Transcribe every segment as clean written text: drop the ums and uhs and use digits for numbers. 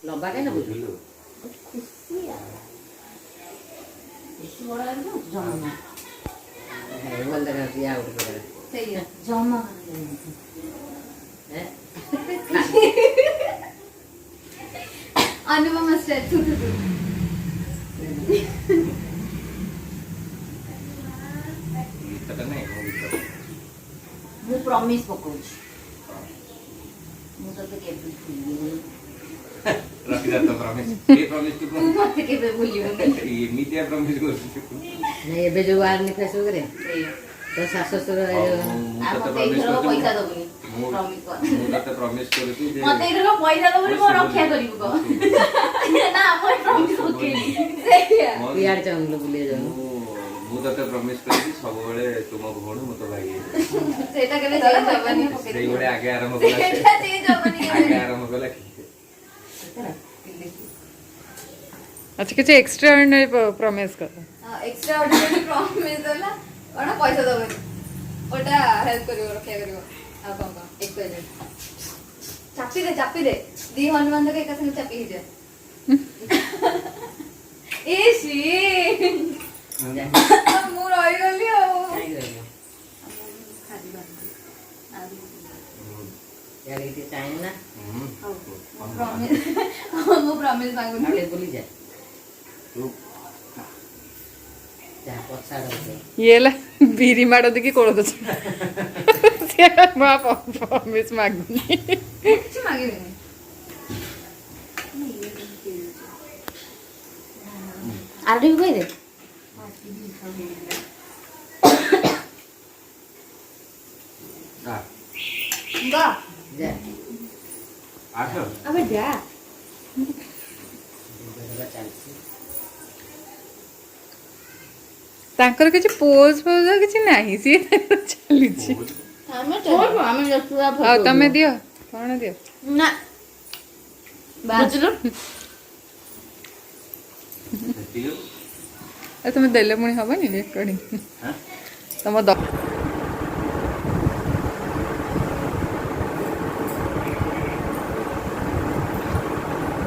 लंबा के ना बुझलु खुशी यार इस बड़ा है ना जमा है बोल लगा दिया उठ कर सही है जमा है अनुपम स्टेट टू तक नहीं ମୁଁ ପ୍ରମିସ୍ ପକଉଛି ମୁଁ ତତେ କେବେ ଭୁଲିବିନି रखिदा तो प्रॉमिस ए प्रॉमिस तू ତୁ ମତେ କେବେ ଭୁଲିବୁନି एमितिया प्रॉमिस करछु ନାଇଁ ଏବେ ଯୋଉ ବାହାରିନି ଫେସବୁକରେ ତ ଶାଶୁ ଶ୍ୱଶୁର ମୁଁ ତତେ ପଇସା ଦବୁନି ମୁଁ ତତେ ପ୍ରମିସ କରୁଛି ଯେ ମତେ ଏଇଥର ପଇସା ଦବୁନି ମୁଁ ରକ୍ଷା କରିବୁ କ ନା ମୁଁ ପ୍ରମିସ ପକେଇଲି ସେଇଆ ଇଆଡେ ଚାହୁଁଲ ବୁଲିଏ ଯାଉ ମୁଁ ତତେ ପ୍ରମିସ କରିଛି ସବୁବେଳେ ତୁମ ଭଉଣୀ ମୁଁ ତ ଭାଇ ସେଇଟା କେବେ ଚେଞ୍ଜ ହବନି ସେଇଭଳି ଆଗେ ଆରମ୍ଭ କଲା ସେଇଟା ଚେଞ୍ଜ ହବନି ଆଗେ ଆରମ୍ଭ କଲା अच्छा किसी एक्स्ट्रा ऑर्डिनरी प्रॉमिस कर एक्स्ट्रा ऑर्डिनरी प्रॉमिस होला कोन पैसा दबनी ओटा हेल्प करियो रक्षा करियो आ कोन कोन एक पे चापी दे दी हनुमान के एक संग चापी ही जा ए सी मु रही गली ओ खाली बात यार इते टाइम ना मु प्रॉमिस मांगुनी आगे बोली जा तू जा पछाड़ ये ला बीरी माडो देखि कोड़ दछ से मा प्रॉमिस मागनी कुछ मांगे आरडी भी कह दे आ गा जा आठो अबे जा तांकर किछि पोज पोज किछि नाही सी चली छी हमें जब पूरा आ तमे दियो कोन दियो ना बुझलो दियो ए तमे देले मुनी हबनी रेकॉर्डिंग हां तम द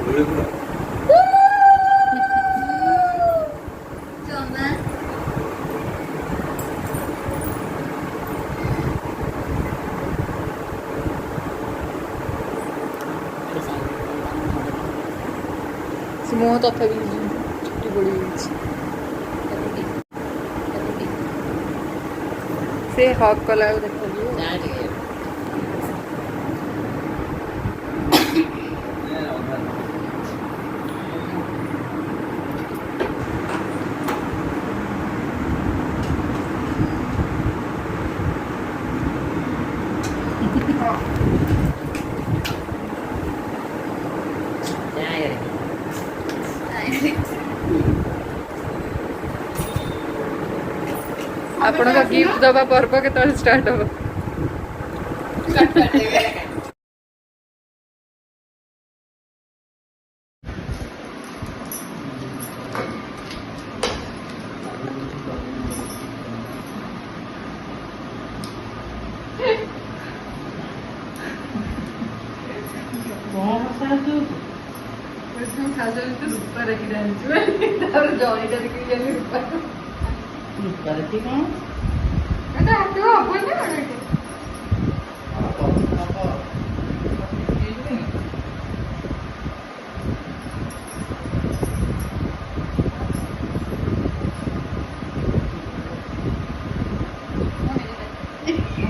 बोले पूरा चोना स्मो तथा भी छुट्टी पड़ी छी से हक कला देखो आपण का गिफ्ट दबा पर्व के स्टार्ट हो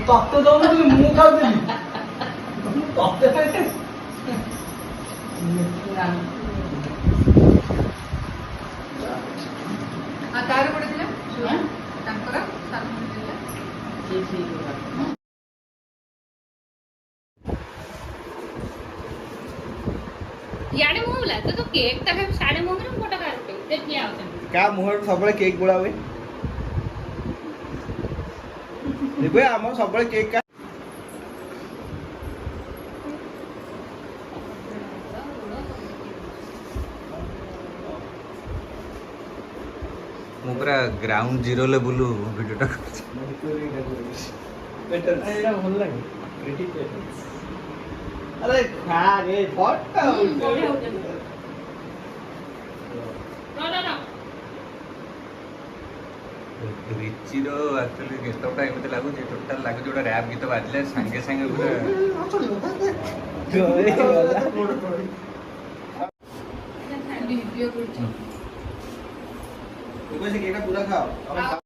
ତତେ ଦଉନଥିଲି ମୁଁ ଖାଉଥିଲି ତତେ तार कोड़े दिला तांकर साल दिला याडे मोला तो केक ता हम साडे मोंगरे फोटो काढतो ते किया होतं का मुहर सबळे केक बोला हुए देखो आम सबळे केक का ମୁଁ ପୁରା ଗ୍ରାଉଣ୍ଡ ଜିରୋ ଲେବୁଲ ଭିଡ଼ିଓଟା କରୁଛି ଏଇଟା ଭଲ ଲାଗେ ଆରେ ଖା ରେ ଫଟୋ ରିଚିର ଆକ୍ଚୁଆଲି ଗେଟଅପ୍ଟା ଏମିତି ଲାଗୁଛି ଟୋଟାଲ ଲାଗୁଛି ଗୋଟେ ର୍ୟାପ୍ ଗୀତ ବାଜିଲେ ସାଙ୍ଗେ ସାଙ୍ଗେ ପୁରା ଭିଡ଼ିଓ କରୁଛି ସେ କେକଟା ପୁରା ଖାଅ